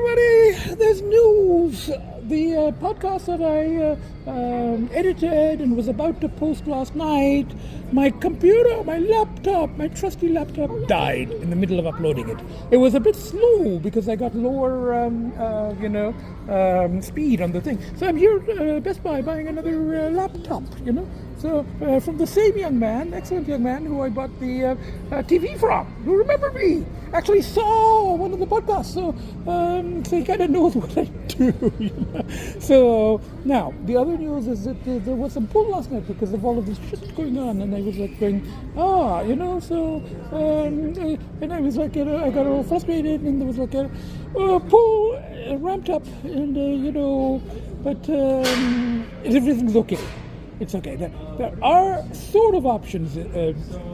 everybody, there's news. The podcast that I edited and was about to post last night, my computer, my laptop, my trusty laptop died in the middle of uploading it. It was a bit slow because I got lower, speed on the thing. So I'm here at Best Buy buying another laptop, So from the same young man, excellent young man, who I bought the TV from, who remembered me, actually saw one of the podcasts, so he kind of knows what I do. So now the other news is that there was some pull last night because of all of this shit going on, and I was like going, and I was like, I got all frustrated, and there was like a pull ramped up, and but everything's okay. It's okay. There are sort of options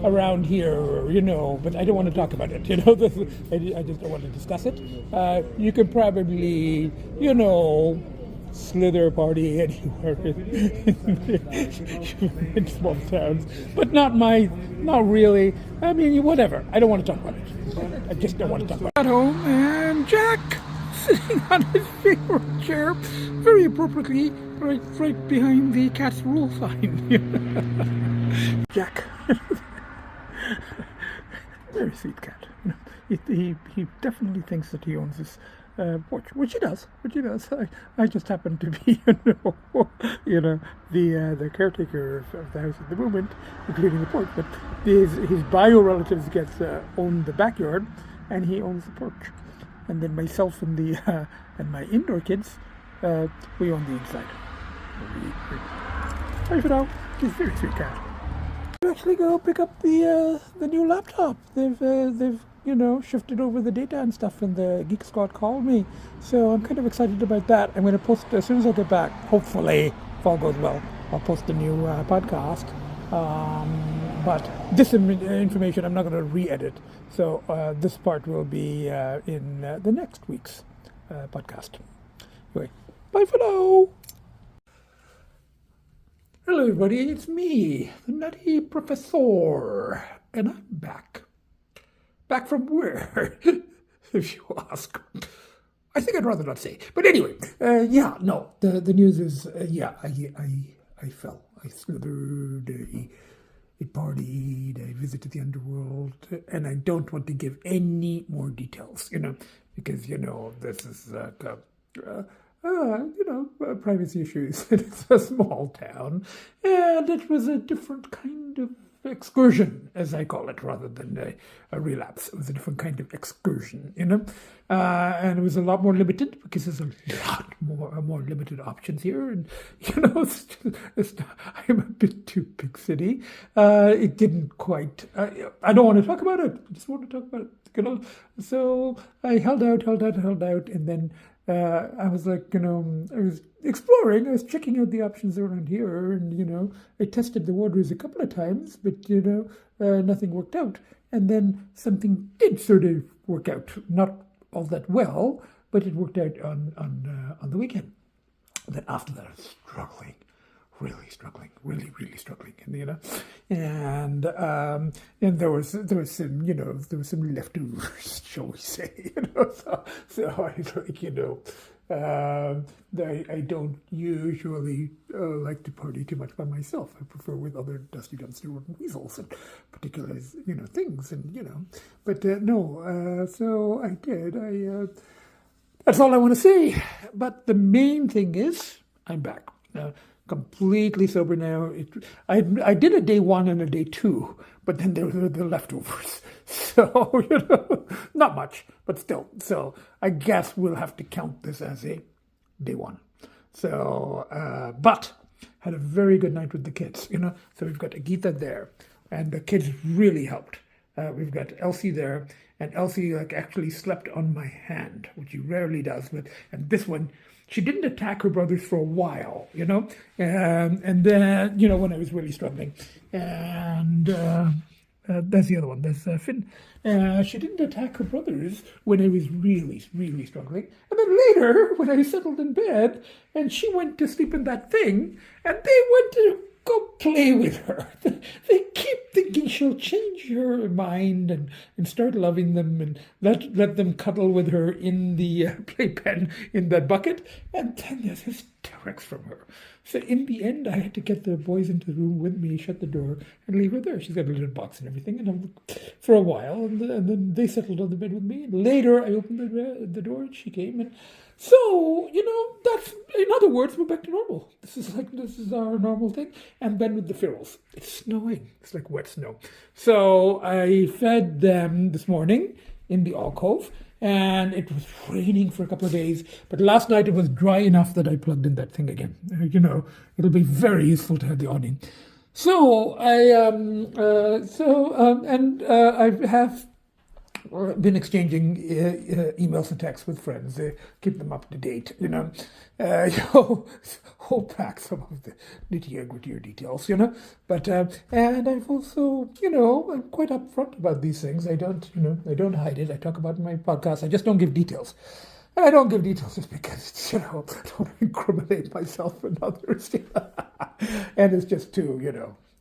around here, but I don't want to talk about it. I just don't want to discuss it. You can probably, slither party anywhere in small towns, but not really. I mean, whatever. I don't want to talk about it. I just don't want to talk about it. At home, and Jack sitting on his favorite chair, very appropriately, right behind the cat's rule sign. Jack, very sweet cat. He definitely thinks that he owns this porch, which he does. I just happen to be, the caretaker of the house at the moment, including the porch. But his bio relatives own the backyard, and he owns the porch. And then myself and and my indoor kids, we own the inside. Hi, Fido. He's a very sweet cat. I actually go pick up the new laptop. They've shifted over the data and stuff, and the Geek Squad called me. So I'm kind of excited about that. I'm going to post as soon as I get back. Hopefully, if all goes well, I'll post the new podcast. But this information I'm not going to re-edit. So this part will be in the next week's podcast. Anyway, bye for now. Hello everybody, it's me, the Nutty Professor, and I'm back. Back from where, if you ask? I think I'd rather not say. But anyway, the news is, I fell. I slithered, I partied, I visited the underworld, and I don't want to give any more details, because, this is privacy issues. It's a small town, and it was a different kind of excursion, as I call it, rather than a relapse. It was a different kind of excursion, and it was a lot more limited because there's a lot more limited options here, and I'm a bit too big city. It didn't quite. I don't want to talk about it. I just want to talk about it, So I held out, and then. I was like, I was exploring, I was checking out the options around here, and, I tested the waters a couple of times, but, nothing worked out. And then something did sort of work out, not all that well, but it worked out on the weekend. And then after that, I was struggling, really struggling, and there was some leftovers, shall we say, so I was like, I don't usually like to party too much by myself. I prefer with other dusty dumpster working weasels and particular, things, and, but no, so I did, that's all I want to say, but the main thing is, I'm back. Completely sober now. I did a day 1 and a day 2, but then there were the leftovers. So, not much, but still. So I guess we'll have to count this as a day 1. So, but had a very good night with the kids, So we've got Agita there, and the kids really helped. We've got Lcee there, and Lcee actually slept on my hand, which he rarely does. And this one, she didn't attack her brothers for a while, and then, when I was really struggling. And that's the other one, that's Finn. She didn't attack her brothers when I was really, really struggling. And then later, when I settled in bed, and she went to sleep in that thing, and they went to go play with her. They keep thinking she'll change her mind and start loving them and let them cuddle with her in the playpen in that bucket. And then there's hysterics from her. So in the end, I had to get the boys into the room with me, shut the door, and leave her there. She's got a little box and everything, and for a while, and then they settled on the bed with me. And later, I opened the door, and she came, and so that's, in other words, we're back to normal. This is our normal thing. And then with the ferals, it's snowing. It's like wet snow. So I fed them this morning in the alcove. And it was raining for a couple of days. But last night it was dry enough that I plugged in that thing again. It'll be very useful to have the awning. So I have been exchanging emails and texts with friends. Keep them up to date. Hold back some of the nitty-gritty details. But and I've also, I'm quite upfront about these things. I don't hide it. I talk about it in my podcast. I just don't give details. And I don't give details just because it's, I don't incriminate myself and others. And it's just too,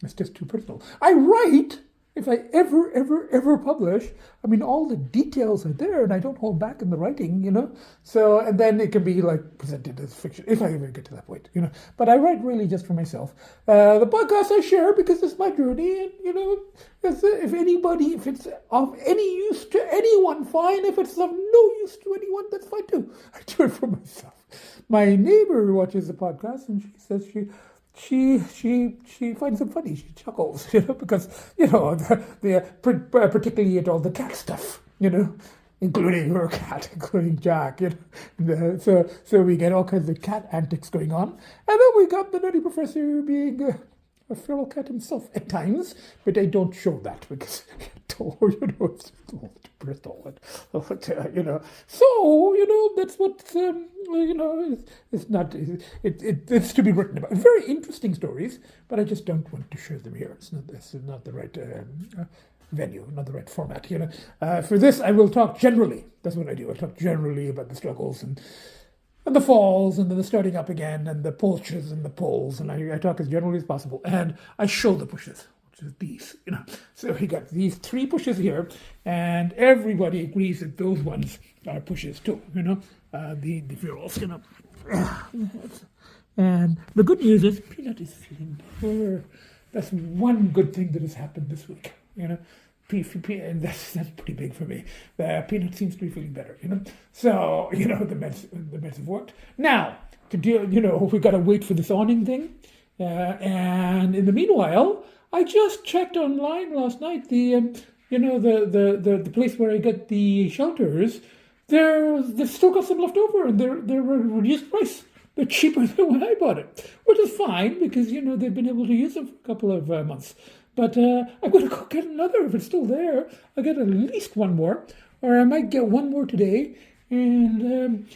it's just too personal. I write. If I ever publish, all the details are there, and I don't hold back in the writing, So, and then it can be presented as fiction, if I ever get to that point, But I write really just for myself. The podcast I share because it's my journey, and if it's of any use to anyone, fine. If it's of no use to anyone, that's fine too. I do it for myself. My neighbor watches the podcast, and she says she finds them funny. She chuckles, because particularly at all the cat stuff, including her cat, including Jack. So we get all kinds of cat antics going on, and then we got the nutty professor being a feral cat himself at times, but I don't show that because it's all brittle, So that's what it's not. It's to be written about. Very interesting stories, but I just don't want to share them here. This is not the right venue, not the right format. For this, I will talk generally. That's what I do. I talk generally about the struggles and the falls, and then the starting up again, and the pushes and the pulls, and I talk as generally as possible, and I show the pushes, which is these, So we got these 3 pushes here, and everybody agrees that those ones are pushes too, the ferals, And the good news is Peanut is feeling better. That's one good thing that has happened this week, and that's pretty big for me. Peanut seems to be feeling better, So, the meds have worked. Now, to deal, we got to wait for this awning thing. And in the meanwhile, I just checked online last night. The place where I get the shelters, they've still got some left over, and they're a reduced price. They're cheaper than when I bought it, which is fine because, they've been able to use them for a couple of months. But I'm going to go get another if it's still there. I'll get at least one more, or I might get one more today and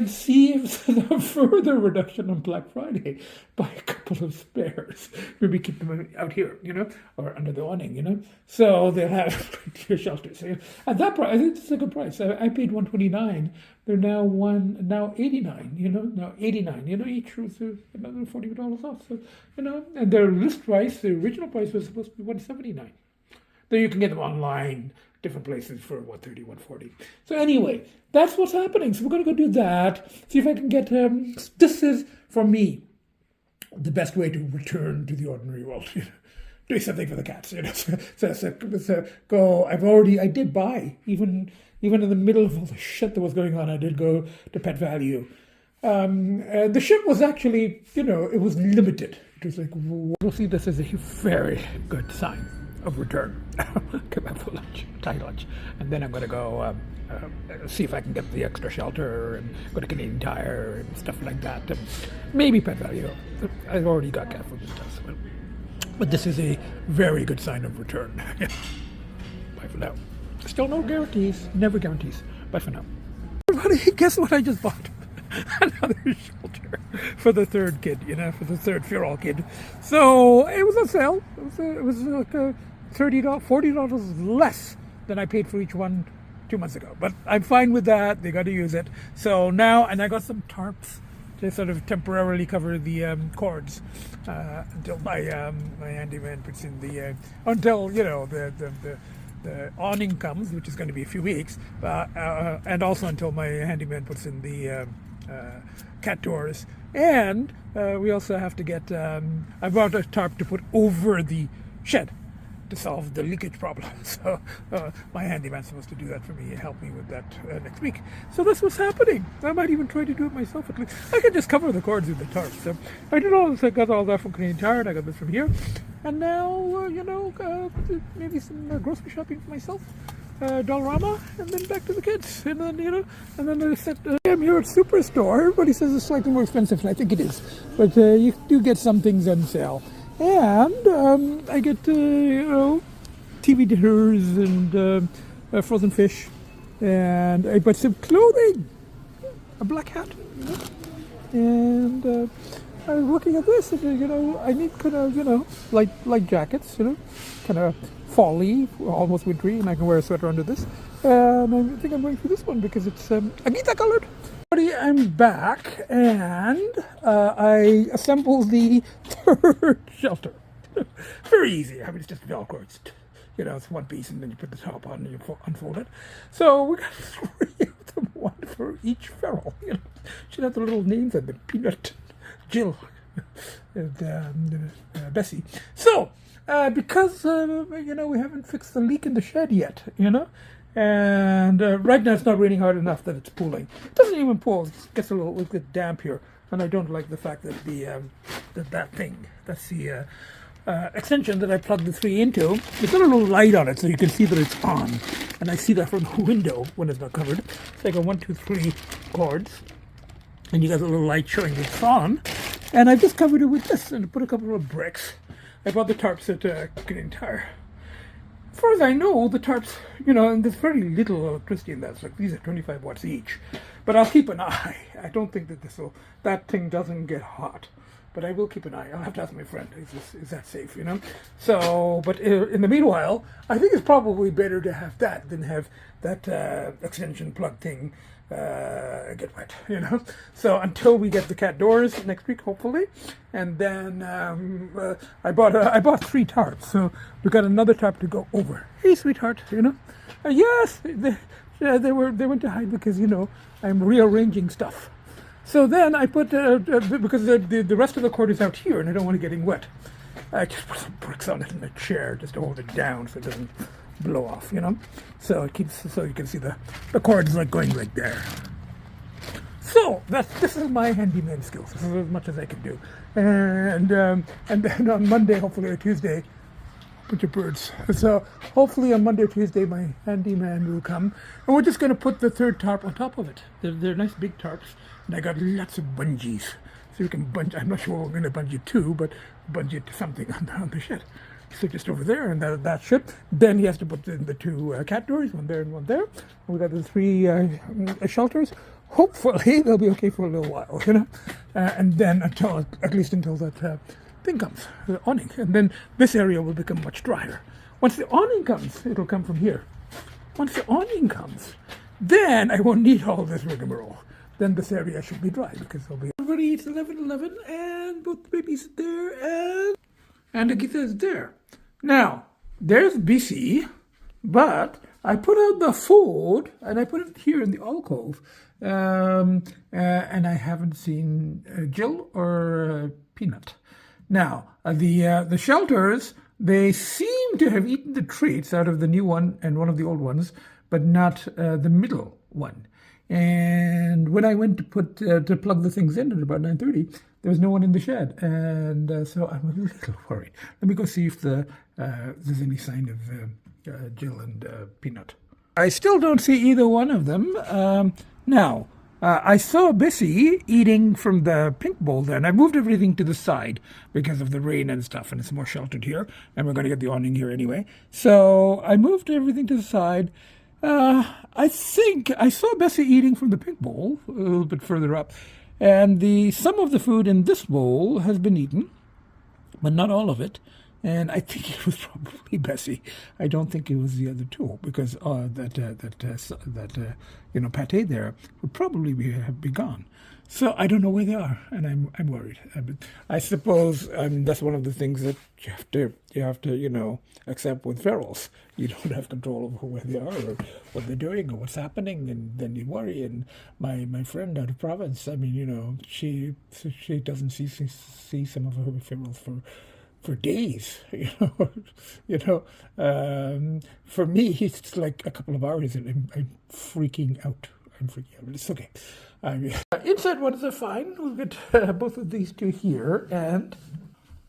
see if there's a further reduction on Black Friday. Buy a couple of spares. Maybe keep them out here, or under the awning, So they'll have your shelters. At that price, I think it's a good price. I paid $129. They're now $89. Now $89. Each was another $40 off. So and their list price, the original price was supposed to be $179. Though you can get them online, different places for $130, $140. So anyway, that's what's happening. So we're going to go do that. See if I can get. This is for me the best way to return to the ordinary world. Do something for the cats. So go. I did buy even in the middle of all the shit that was going on. I did go to Pet Value. The shit was actually, it was limited. It was like, we'll see this as a very good sign of return. Come back for lunch, Thai lunch, and then I'm going to go see if I can get the extra shelter and go to Canadian Tire and stuff like that. And maybe Pet Value. I've already got cat food and stuff. But this is a very good sign of return. Bye for now. Still no guarantees. Never guarantees. Bye for now. Everybody, guess what I just bought? Another shelter for the third kid, for the third feral kid. So it was on sale. It was like $30, $40 less than I paid for each one 2 months ago. But I'm fine with that. They got to use it. So now, and I got some tarps to sort of temporarily cover the cords until my my handyman puts in the until you know the awning comes, which is going to be a few weeks, and also until my handyman puts in the cat doors. And we also have to get, I bought a tarp to put over the shed to solve the leakage problem. So my handyman's supposed to do that for me and help me with that next week. So that's what's happening. I might even try to do it myself at least. I can just cover the cords with the tarp. So I did all this. I got all that from Canadian Tire, and I got this from here. And now, you know, maybe some grocery shopping for myself. Dollarama, and then back to the kids, and then, you know, and then I said, I'm here at Superstore. Everybody says it's slightly more expensive, and I think it is, but you do get some things on sale. And I get, you know, TV dinners and frozen fish, and I bought some clothing, a black hat, you know? And I was looking at this, and, you know, I need kind of, you know, light jackets, you know, kind of fall-y, almost wintry, and I can wear a sweater under this. And I think I'm going for this one because it's Agita colored. I'm back, and I assembled the third shelter. Very easy. I mean, it's just Velcro. It's, you know, it's one piece, and then you put the top on and you unfold it. So we got 3 of them, one for each feral. You know, should have the little names on them: Peanut, Jill, and Bessie. So. Because, you know, we haven't fixed the leak in the shed yet, you know, and right now it's not raining hard enough that it's pooling. It doesn't even pool. It gets a little bit damp here, and I don't like the fact that that thing, that's the extension that I plugged the 3 into. It's got a little light on it so you can see that it's on, and I see that from the window when it's not covered. So I got 1, 2, 3 cords, and you got a little light showing it's on, and I just covered it with this and put a couple of bricks. I bought the tarps at Canadian Tire. As far as I know, the tarps, you know, and there's very little electricity in that. It's like these are 25 watts each. But I'll keep an eye. I don't think that that thing doesn't get hot. But I will keep an eye. I'll have to ask my friend, is that safe, you know? So, but in the meanwhile, I think it's probably better to have that than have that extension plug thing get wet, you know. So until we get the cat doors next week, hopefully, and then I bought 3 tarps, so we got another tarp to go over. Hey, sweetheart, you know. Yes, they went to hide because, you know, I'm rearranging stuff. So then I put because the rest of the cord is out here, and I don't want it getting wet. I just put some bricks on it in the chair just to hold it down so it doesn't blow off, you know. So it keeps, so you can see the cord is like going right there. So this is my handyman skills. This is as much as I can do. And then on Monday, hopefully, or Tuesday, bunch of birds. So hopefully on Monday or Tuesday, my handyman will come, and we're just going to put the 3rd tarp on top of it. They're nice big tarps, and I got lots of bungees, so you can bungee. I'm not sure what we're going to bungee to, but bungee it to something on the shed. So just over there, and that should. Then he has to put in the 2 cat doors, one there and one there. We got the 3 shelters. Hopefully they'll be okay for a little while, you know. And then at least until that thing comes, the awning, and then this area will become much drier. Once the awning comes, it'll come from here. Once the awning comes, then I won't need all this rigmarole. Then this area should be dry because there'll be. Everybody, it's 11:11, and both the babies are there, and Agita is there. Now, there's bcee, but I put out the food, and I put it here in the alcove, and I haven't seen Jill or Peanut. Now, the shelters, they seem to have eaten the treats out of the new one and one of the old ones, but not the middle one. And when I went to plug the things in at about 9:30, there was no one in the shed, and so I'm a little worried. Let me go see if there's any sign of Jill and Peanut. I still don't see either one of them. Now, I saw bcee eating from the pink bowl there, and I moved everything to the side because of the rain and stuff, and it's more sheltered here, and we're going to get the awning here anyway. So I moved everything to the side. I think I saw bcee eating from the pink bowl a little bit further up, and some of the food in this bowl has been eaten, but not all of it. And I think it was probably bcee. I don't think it was the other 2, because that pate there would probably be gone. So I don't know where they are, and I'm worried. I suppose that's one of the things that you have to accept with ferals. You don't have control over where they are or what they're doing or what's happening, and then you worry. And my friend out of province, she doesn't see some of her ferals for days. For me, it's like a couple of hours, and I'm freaking out. It's okay. Inside ones are fine. We'll get both of these two here and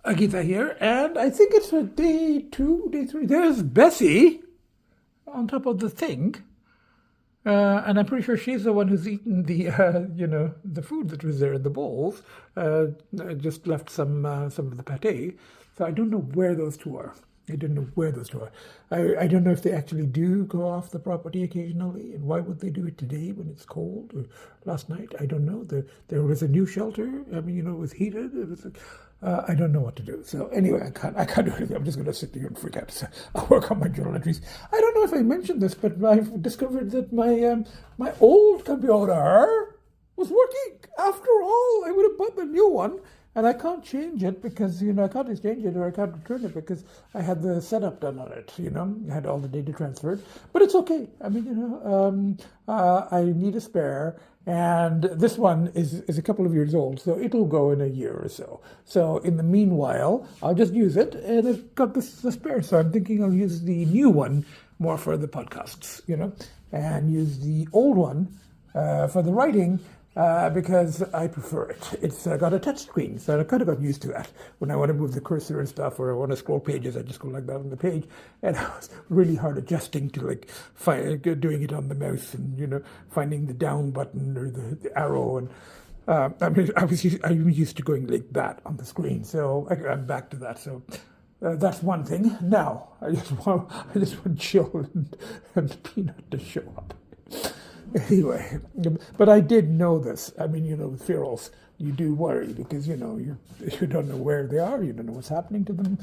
Agita here. And I think it's a day 2, day 3. There's bcee on top of the thing. And I'm pretty sure she's the one who's eaten the, the food that was there in the bowls. I just left some of the pate. So I don't know where those two are. I don't know where those two are. I don't know if they actually do go off the property occasionally, and why would they do it today when it's cold, or last night? I don't know. There was a new shelter. It was heated. It was. I don't know what to do. So anyway, I can't do anything. I'm just going to sit here and freak out. So I'll work on my journal entries. I don't know if I mentioned this, but I've discovered that my old computer was working. After all, I would have bought the new one. And I can't change it because, I can't exchange it or I can't return it because I had the setup done on it, I had all the data transferred. But it's okay. I need a spare. And this one is a couple of years old, so it'll go in a year or so. So in the meanwhile, I'll just use it, and I've got the spare. So I'm thinking I'll use the new one more for the podcasts, and use the old one for the writing. Because I prefer it. It's got a touch screen, so I kind of got used to that. When I want to move the cursor and stuff, or I want to scroll pages, I just go like that on the page. And it was really hard adjusting to doing it on the mouse and finding the down button or the arrow. And I'm used to going like that on the screen, so I'm back to that. So that's one thing. Now I just want Jill and Peanut to show up. Anyway, but I did know this. With ferals, you do worry because, you don't know where they are. You don't know what's happening to them.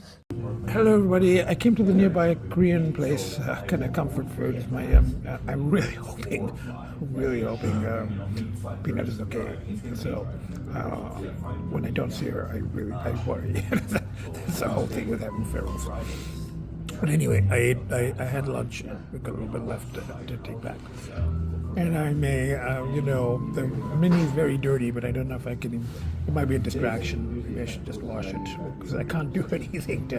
Hello, everybody. I came to the nearby Korean place, kind of comfort food. I'm really hoping Peanut is okay. So when I don't see her, I worry. That's the whole thing with having ferals. But anyway, I had lunch. We've got a little bit left to take back. And I may, the mini is very dirty, but I don't know if I can, it might be a distraction. Maybe I should just wash it, because I can't do anything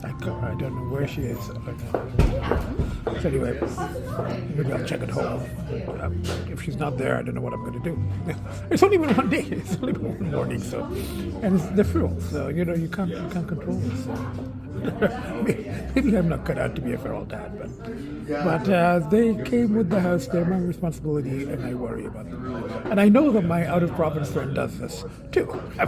I don't know where she is. So anyway, maybe I'll check at home. If she's not there, I don't know what I'm going to do. It's only been one day. It's only been one morning, so. And it's the feral, so, you can't control it, so. Maybe I'm not cut out to be a feral dad, but they came with the house. They're my responsibility, and I worry about them. And I know that my out-of-province friend does this too. Her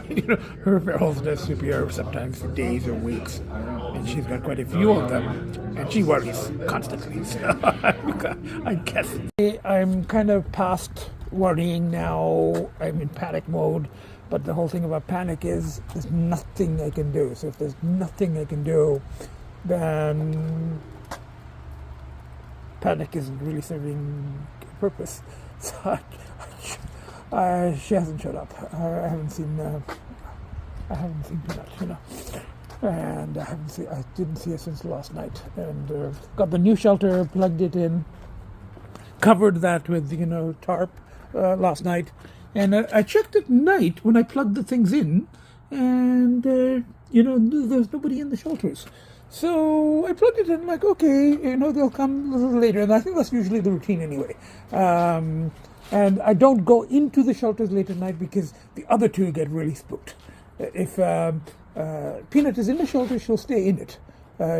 ferals disappear sometimes for days or weeks, and she's got quite a few of them, and she worries constantly. So I guess I'm kind of past worrying now. I'm in panic mode. But the whole thing about panic is there's nothing I can do. So if there's nothing I can do, then panic isn't really serving a purpose. So she hasn't showed up. I haven't seen Peanut, and I didn't see her since last night. And got the new shelter, plugged it in, covered that with tarp last night. And I checked at night when I plugged the things in, and, there's nobody in the shelters. So I plugged it in, like, okay, they'll come a little later. And I think that's usually the routine anyway. And I don't go into the shelters late at night because the other two get really spooked. If Peanut is in the shelter, she'll stay in it.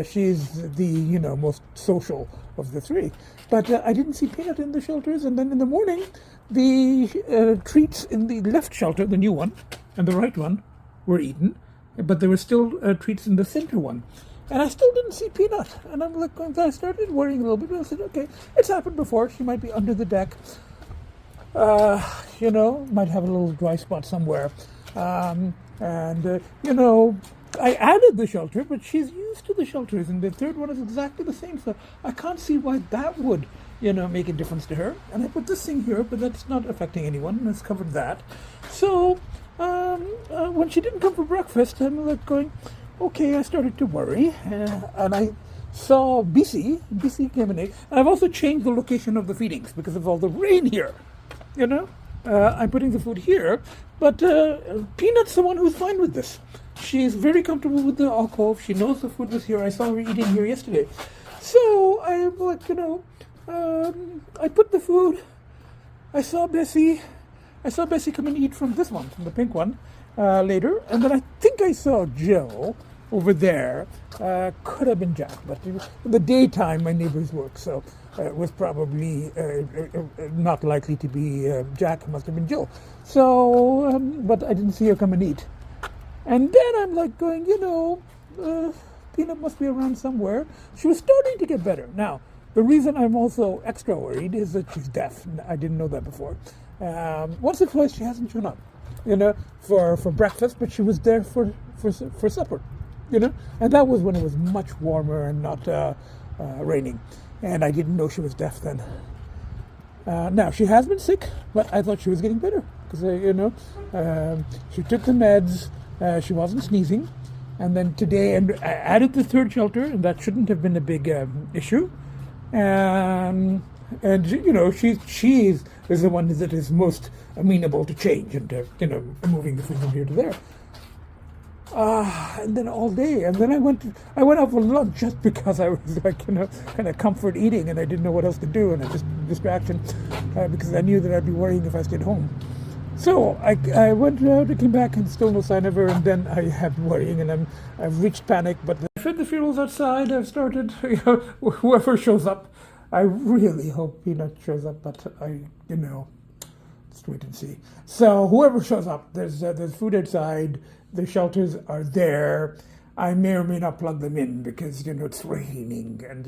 She's the, most social of the three. But I didn't see Peanut in the shelters. And then in the morning, the treats in the left shelter, the new one, and the right one were eaten. But there were still treats in the center one. And I still didn't see Peanut. And I'm like, I started worrying a little bit. And I said, okay, it's happened before. She might be under the deck. Might have a little dry spot somewhere. I added the shelter, but she's used to the shelters, and the third one is exactly the same. So I can't see why that would make a difference to her. And I put this thing here, but that's not affecting anyone. Let's cover that. So when she didn't come for breakfast, I'm like going, okay, I started to worry. And I saw bcee. bcee came in. And I've also changed the location of the feedings because of all the rain here. I'm putting the food here. But Peanut's the one who's fine with this. She's very comfortable with the alcove. She knows the food was here. I saw her eating here yesterday. So I'm like, I put the food. I saw Bessie come and eat from this one, from the pink one, later. And then I think I saw Jill over there. Could have been Jack, but in the daytime my neighbors work, so it was probably not likely to be Jack. It must have been Jill. So, but I didn't see her come and eat. And then I'm like going, Peanut must be around somewhere. She was starting to get better. Now, the reason I'm also extra worried is that she's deaf. I didn't know that before. Once or twice she hasn't shown up, for breakfast, but she was there for supper, and that was when it was much warmer and not raining, and I didn't know she was deaf then. Now, she has been sick, but I thought she was getting better because, she took the meds. She wasn't sneezing. And then today, and I added the third shelter, and that shouldn't have been a big issue. And she is the one that is most amenable to change and moving the food from here to there. And then all day, and then I went out for lunch just because I was like, kind of comfort eating, and I didn't know what else to do, and I just distraction because I knew that I'd be worrying if I stayed home. So I went out, I came back, and still no sign of her, and then I had worrying, and I've reached panic. But I fed the funerals outside. I've started, whoever shows up. I really hope Peanut shows up, but let's wait and see. So whoever shows up, there's food outside. The shelters are there. I may or may not plug them in because it's raining, and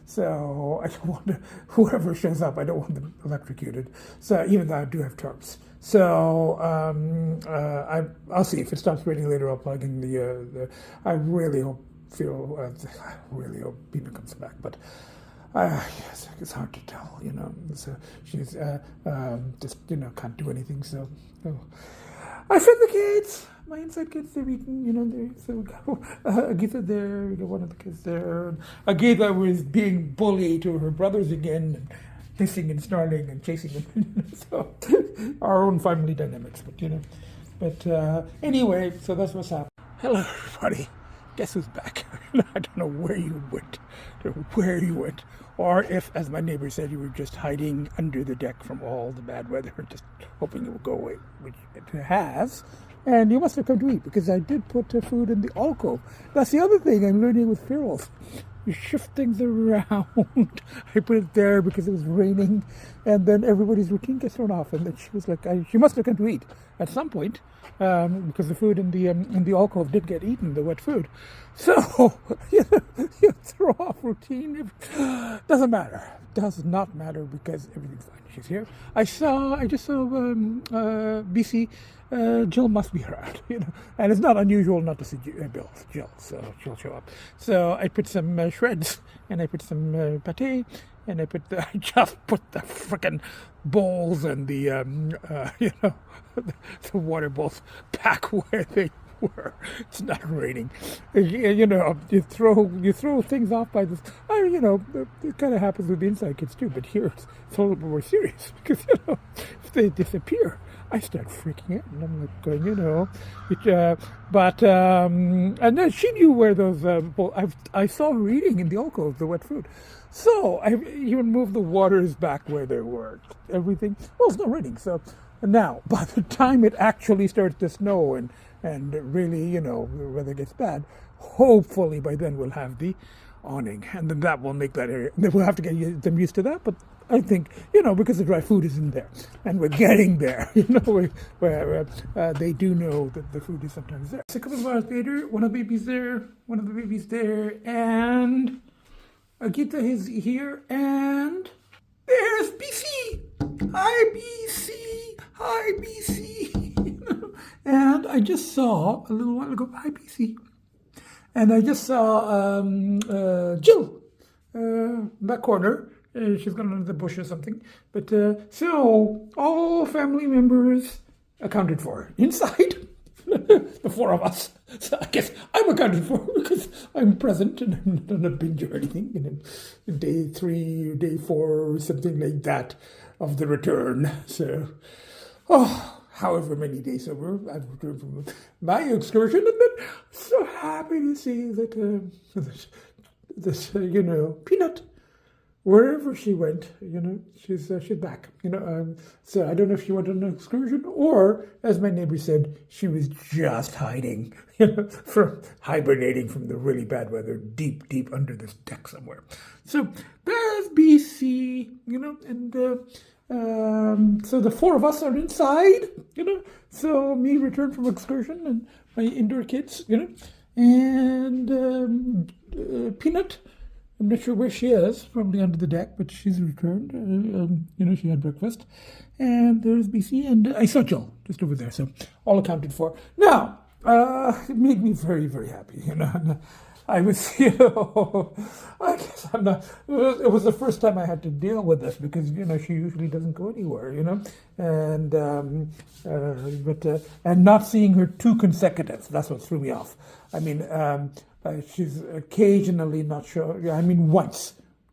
so I don't want whoever shows up. I don't want them electrocuted. So even though I do have tarps, so I'll see if it stops raining later. I'll plug in the. I really hope Peanut comes back, but. It's hard to tell, So she's just can't do anything. So I fed the kids. My inside kids, they're eating, so we got Agita there, we got one of the kids there. Agita was being bullied to her brothers again, and hissing and snarling and chasing them. So our own family dynamics, but anyway, so that's what's happening. Hello, everybody. Guess who's back? I don't know where you went, or if, as my neighbor said, you were just hiding under the deck from all the bad weather, just hoping it would go away, which it has. And you must have come to eat, because I did put food in the alcove. That's the other thing I'm learning with ferals. You shift things around. I put it there because it was raining, and then everybody's routine gets thrown off. And then she was like, she must have come to eat at some point, because the food in the alcove did get eaten, the wet food. So you throw off routine. Doesn't matter. Does not matter because everything's fine. She's here. I just saw bcee. Jill must be around, and it's not unusual not to see Jill, so she'll show up. So I put some shreds, and I put some pate, and I just put the frickin' bowls and the the water bowls back where they were. It's not raining. You throw things off by this. It kind of happens with the inside kids too, but here it's a little bit more serious because if they disappear, I start freaking out, and I'm like going, and then she knew where those. I saw her eating in the alcove, the wet food, so I even moved the waters back where they were. Everything. Well, it's not raining, so now by the time it actually starts to snow and really, the weather gets bad, hopefully by then we'll have the awning, and then that will make that area. We'll have to get them used to that, but I think, because the dry food is in there, and we're getting there, where they do know that the food is sometimes there. So a couple of hours later, one of the babies there, and Agita is here, and there's bcee. Hi, bcee. And I just saw, a little while ago, hi, bcee. And I just saw Jill, that corner. She's gone under the bush or something. But so all family members accounted for inside. The four of us. So I guess I'm accounted for because I'm present and I'm not on a binge or anything. And then day 3 or day 4 or something like that of the return. So, however many days over, I've returned from my excursion, and then so happy to see that this Peanut, wherever she went, she's back. So I don't know if she went on an excursion or, as my neighbor said, she was just hiding, from hibernating from the really bad weather, deep under this deck somewhere. So there's bcee, and so the four of us are inside, So me returned from excursion and my indoor kids, and Peanut. I'm not sure where she is, probably under the deck, but she's returned. She had breakfast. And there's bcee, and I saw Jill just over there, so all accounted for. Now, it made me very, very happy, I was, I guess I'm not, it was the first time I had to deal with this because, she usually doesn't go anywhere, and, and not seeing her too consecutive, that's what threw me off. I mean, she's occasionally not sure,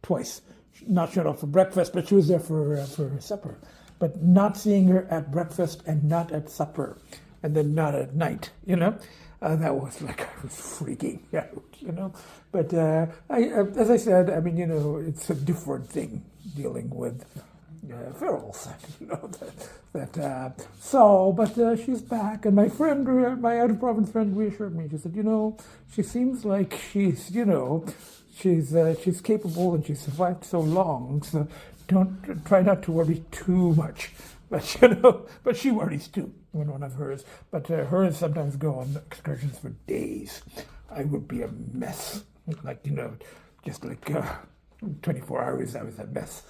twice, not showed up for breakfast, but she was there for supper. But not seeing her at breakfast and not at supper, and then not at night, that was like I was freaking out, But as I said, it's a different thing dealing with ferals, but she's back, and my friend, my out-of-province friend, reassured me. She said, she seems like she's, she's capable and she's survived so long, so try not to worry too much. But but she worries too when one of hers. But hers sometimes go on excursions for days. I would be a mess, just like 24 hours. I was a mess.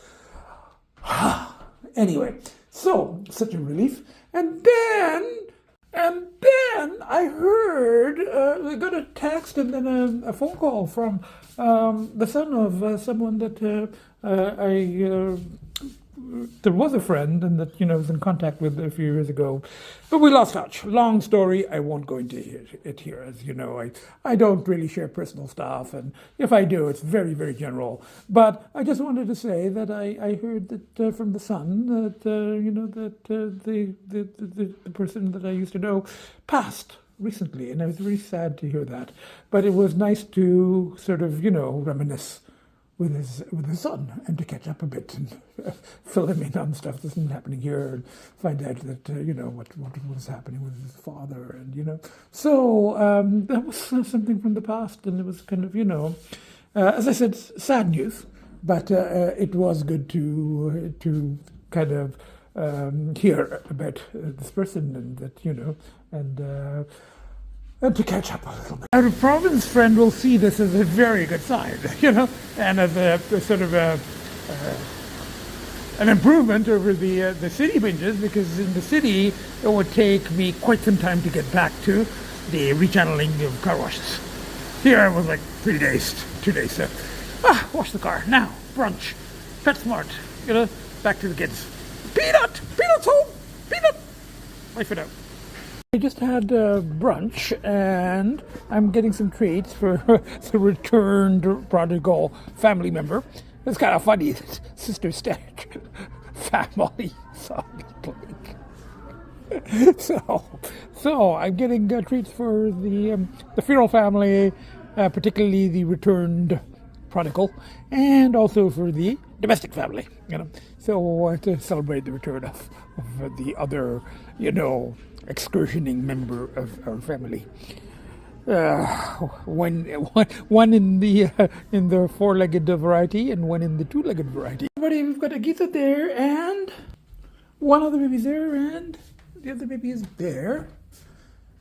Anyway, so such a relief. And then I heard I got a text and then a phone call from the son of someone that there was a friend and that was in contact with a few years ago, but we lost touch. Long story. I won't go into it here. As you know, I don't really share personal stuff, and if I do, it's very, very general. But I just wanted to say that I heard that from the son that the person that I used to know passed recently, and I was very sad to hear that. But it was nice to sort of reminisce with his son and to catch up a bit and fill him in on stuff that's been happening here and find out that what was happening with his father, and so that was something from the past, and it was kind of as I said, sad news, but it was good to kind of hear about this person, and that and to catch up a little bit. Our province friend will see this as a very good sign, and as a sort of an improvement over the city binges, because in the city it would take me quite some time to get back to the rechanneling of car washes. Here I was like 3 days, 2 days. So, wash the car now. Brunch, PetSmart. Back to the kids. Peanut's home. Peanut. Life it out. I just had brunch, and I'm getting some treats for the returned prodigal family member. It's kind of funny that Sister Stack family song is playing. So I'm getting treats for the funeral family, particularly the returned prodigal, and also for the domestic family. So to celebrate the return of the other, excursioning member of our family. One in the four-legged variety and one in the two-legged variety. Everybody, we've got Agita there, and one other baby's there, and the other baby is there.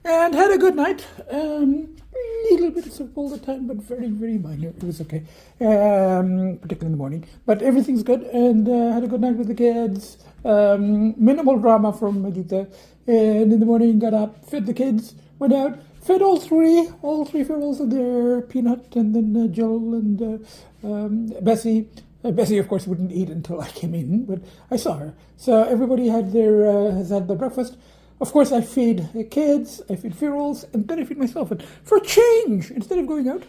And had a good night. Little bit of soap all the time, but very, very minor. It was okay, particularly in the morning. But everything's good, and had a good night with the kids. Minimal drama from Agita. And in the morning, got up, fed the kids, went out, fed all three ferals are there, Peanut, and then Jill and Bessie. Bessie, of course, wouldn't eat until I came in, but I saw her. So everybody has had their breakfast. Of course, I feed the kids, I feed Ferals, and then I feed myself. And for a change, instead of going out,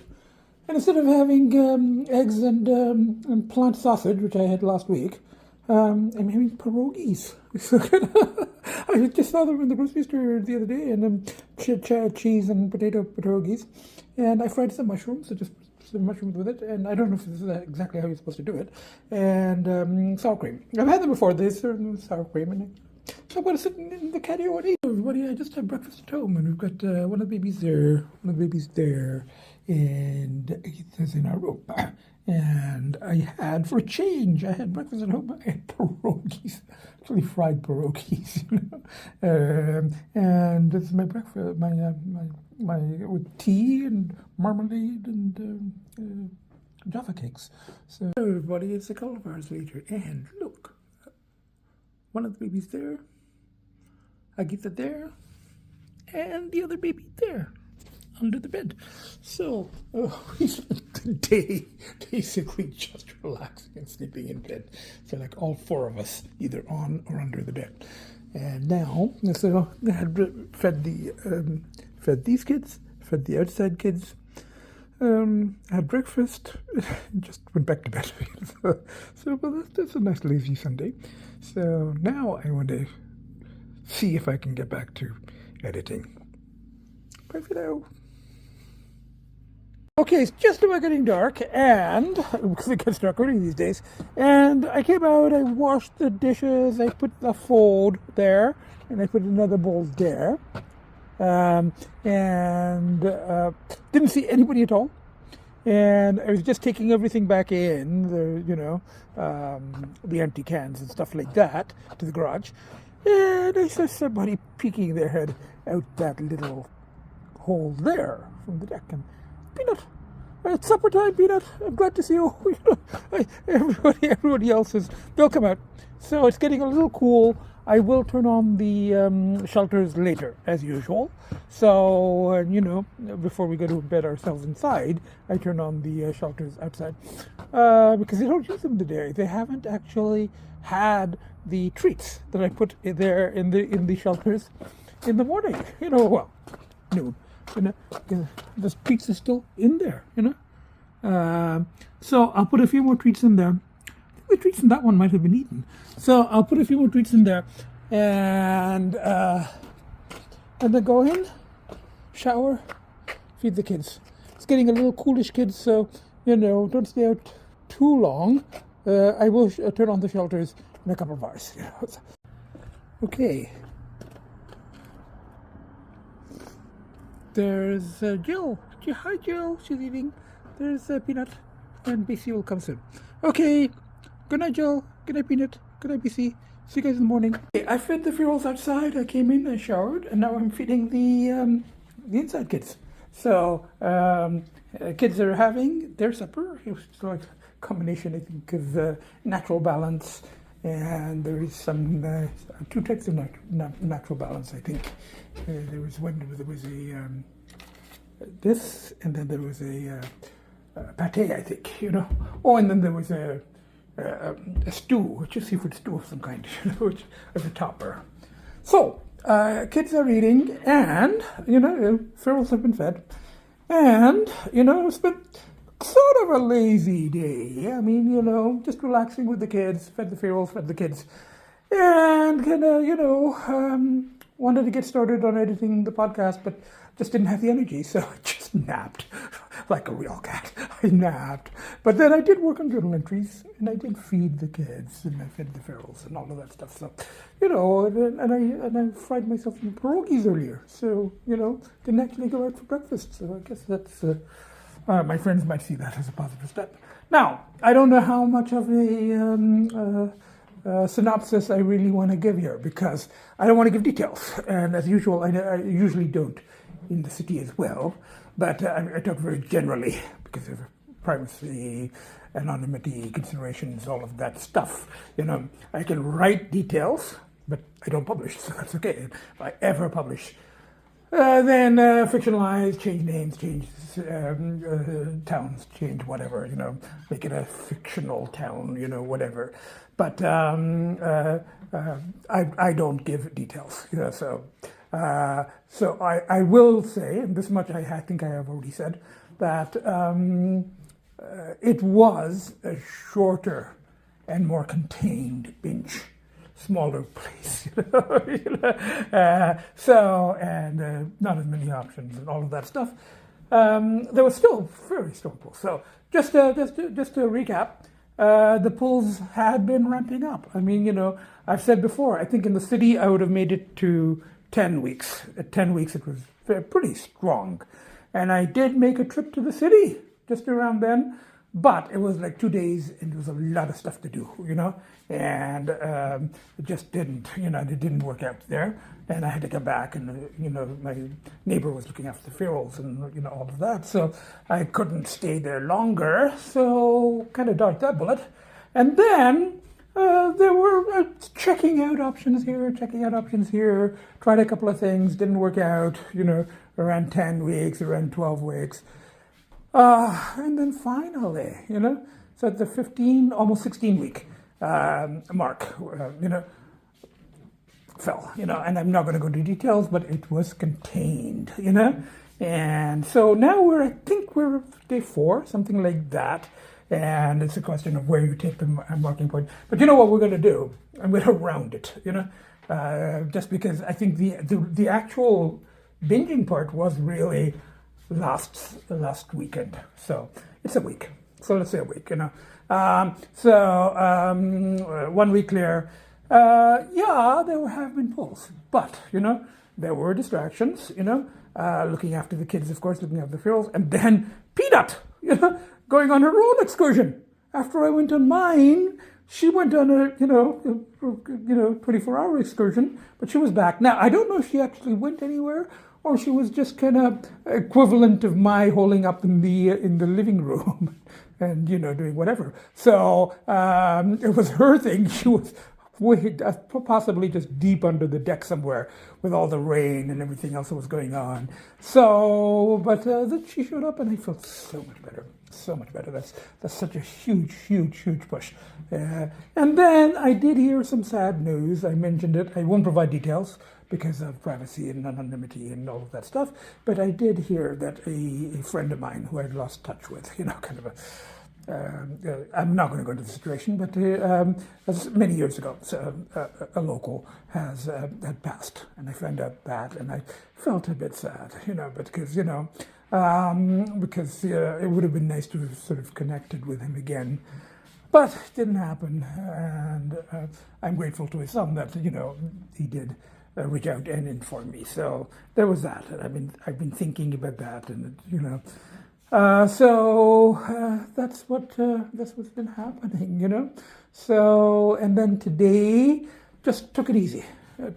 and instead of having eggs and plant sausage, which I had last week, I'm having pierogies. I just saw them in the grocery store the other day, and cheese and potato pierogies. And I fried some mushrooms, so just some mushrooms with it. And I don't know if this is exactly how you're supposed to do it. And sour cream. I've had them before. There's sour cream in it. So I'm going to sit in the catio and eat. Everybody, I just had breakfast at home, and we've got one of the babies there, and Agita's in our room. And I had, for a change, I had breakfast at home. I had pierogies, actually fried pierogies, and this is my breakfast, my with tea and marmalade and Jaffa cakes. So everybody, it's a couple of hours later, and look, one of the babies there, Agita there, and the other baby there, under the bed. So we spent the day basically just relaxing and sleeping in bed. So like all four of us, either on or under the bed. And now, so I had fed these kids, fed the outside kids, had breakfast, just went back to bed. Well, that's a nice lazy Sunday. So now I want to see if I can get back to editing. Bye for now. Okay, it's just about getting dark, and because it gets dark early these days, and I came out, I washed the dishes, I put the fold there, and I put another bowl there, and didn't see anybody at all, and I was just taking everything back in, the empty cans and stuff like that, to the garage, and I saw somebody peeking their head out that little hole there from the deck, and Peanut, it's supper time, Peanut. I'm glad to see you. Everybody else they'll come out. So it's getting a little cool. I will turn on the shelters later, as usual. So, before we go to bed ourselves inside, I turn on the shelters outside. Because they don't use them today. They haven't actually had the treats that I put there in the shelters in the morning. Noon. The treats are still in there, So I'll put a few more treats in there. The treats in that one might have been eaten. So I'll put a few more treats in there, and then go in, shower, feed the kids. It's getting a little coolish, kids, so, don't stay out too long. I will turn on the shelters in a couple of hours. Okay. There's Jill. Hi, Jill. She's eating. There's Peanut. And bcee will come soon. Okay. Good night, Jill. Good night, Peanut. Good night, bcee. See you guys in the morning. Okay, I fed the Ferals outside. I came in, I showered, and now I'm feeding the inside kids. So, kids are having their supper. It's like a combination, I think, of natural balance, and there is some two types of natural balance, I think. There was this, and then there was a pate, I think, Oh, and then there was a stew, which is seafood stew of some kind, which as a topper. So, kids are eating, and, Ferals have been fed, and, it's been sort of a lazy day. I mean, just relaxing with the kids, fed the Ferals, fed the kids, and kind of, wanted to get started on editing the podcast, but just didn't have the energy, so I just napped like a real cat. I napped. But then I did work on journal entries, and I did feed the kids, and I fed the Ferals and all of that stuff. So, and I fried myself some pierogies earlier. So, didn't actually go out for breakfast. So I guess that's, my friends might see that as a positive step. Now, I don't know how much of a synopsis I really want to give here, because I don't want to give details, and as usual, I usually don't in the city as well, but I talk very generally because of privacy, anonymity considerations, all of that stuff. I can write details, but I don't publish, so that's okay. If I ever publish Then fictionalize, change names, change towns, change whatever, make it a fictional town, whatever. But I don't give details, so I will say, and this much I think I have already said, that it was a shorter and more contained binge. Smaller place, and not as many options and all of that stuff. There was still very strong pulls. So just to recap, the pulls had been ramping up. I mean, I've said before, I think in the city I would have made it to 10 weeks. At 10 weeks it was pretty strong. And I did make a trip to the city just around then, but it was like 2 days and there was a lot of stuff to do, and it just didn't, it didn't work out there. And I had to come back and, my neighbor was looking after the ferals and, all of that. So I couldn't stay there longer. So kind of dodged that bullet. And then there were checking out options here, tried a couple of things, didn't work out, around 10 weeks, around 12 weeks. And then finally, so at the 15, almost 16 week mark, fell, and I'm not going to go into details, but it was contained, and so now I think we're day 4, something like that, and it's a question of where you take the marking point. But you know what we're going to do? I'm going to round it, just because I think the actual binging part was really last weekend, so it's a week. So let's say a week, 1 week clear. There have been pulls, but there were distractions. Looking after the kids, of course, looking after the ferals, and then Peanut, going on her own excursion. After I went on mine, she went on a 24-hour excursion, but she was back. Now I don't know if she actually went anywhere, or she was just kind of equivalent of my holding up in the living room and, doing whatever. So it was her thing. She was possibly just deep under the deck somewhere with all the rain and everything else that was going on. So, but then she showed up and I felt so much better. So much better. That's such a huge push. And then I did hear some sad news. I mentioned it. I won't provide details because of privacy and anonymity and all of that stuff. But I did hear that a friend of mine who I'd lost touch with, kind of I'm not going to go into the situation, but many years ago, a local had passed, and I found out that, and I felt a bit sad, because it would have been nice to have sort of connected with him again, but it didn't happen, and I'm grateful to his son that he did reach out and inform me. So there was that, and I've been thinking about that, and so that's what's been happening, So, and then today, just took it easy. Fed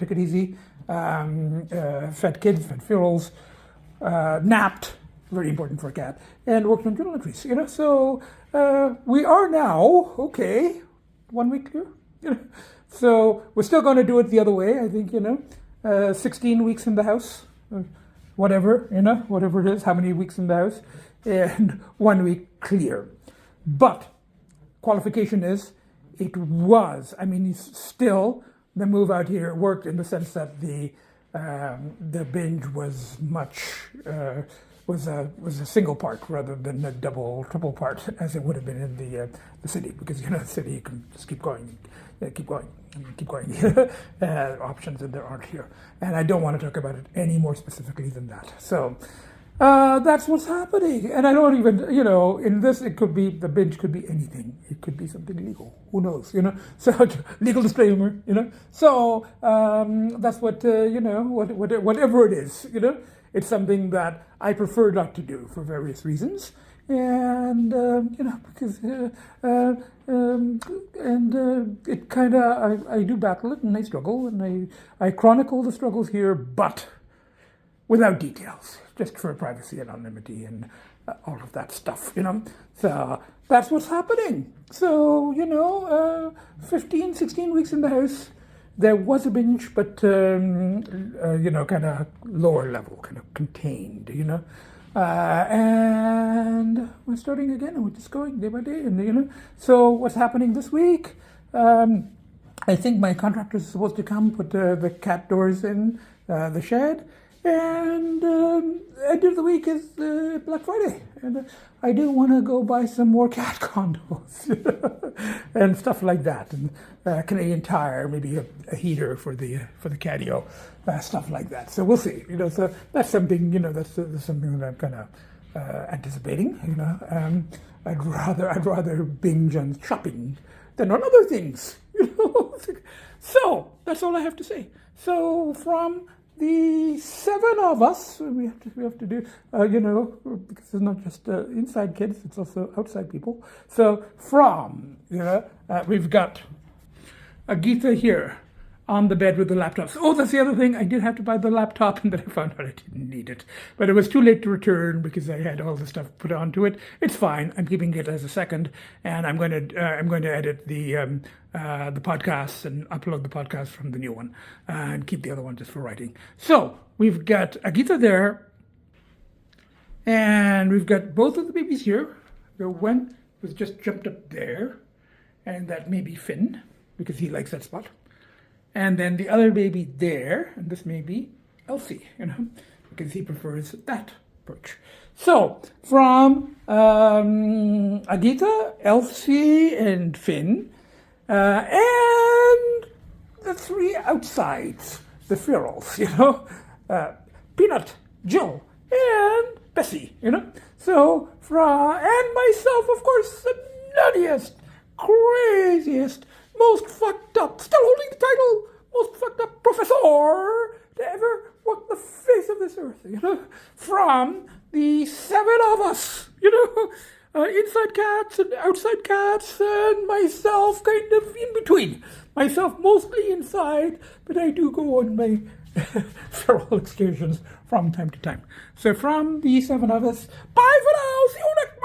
kids, fed ferals, napped, very important for a cat, and worked on journal entries. So we are now 1 week clear. So we're still going to do it the other way. I think 16 weeks in the house, whatever it is, how many weeks in the house. And 1 week clear. But qualification is it was, still the move out here worked in the sense that the binge was was a single part rather than a triple part as it would have been in the city, because the city you can just keep going. Options that there aren't here, and I don't want to talk about it any more specifically than that. So that's what's happening, and I don't even, in this the binge could be anything. It could be something illegal. Who knows? So legal disclaimer. So that's what whatever it is. It's something that I prefer not to do for various reasons. And because it kind of I do battle it and I struggle and I chronicle the struggles here, but without details, just for privacy and anonymity and all of that stuff, So that's what's happening. So 15, 16 weeks in the house, there was a binge, but kind of lower level, kind of contained, and we're starting again, and we're just going day by day, and So what's happening this week? I think my contractor is supposed to come put the cat doors in the shed, and end of the week is Black Friday, and I do want to go buy some more cat condos and stuff like that, and Canadian Tire, maybe a heater for the catio, stuff like that. So we'll see. So that's something. That's something that I'm kind of anticipating. I'd rather binge on shopping than on other things. So that's all I have to say. So from the 7 of us, we have to do, because it's not just inside kids, it's also outside people. So from, we've got Agita here on the bed with the laptops. Oh, that's the other thing. I did have to buy the laptop, and then I found out I didn't need it. But it was too late to return because I had all the stuff put onto it. It's fine. I'm keeping it as a second, and I'm going to edit the podcasts and upload the podcast from the new one, and keep the other one just for writing. So we've got Agita there, and we've got both of the babies here. The one was just jumped up there, and that may be Finn because he likes that spot. And then the other baby there, and this may be Lcee, because he prefers that perch. So from Agita, Lcee, and Finn, and the 3 outsides, the ferals, Peanut, Jill, and bcee, So and myself, of course, the nuttiest, craziest, most fucked up, still holding the title, most fucked up professor to ever walk the face of this earth, from the 7 of us, inside cats and outside cats, and myself kind of in between. Myself mostly inside, but I do go on my feral excursions from time to time. So from the 7 of us, bye for now, see you next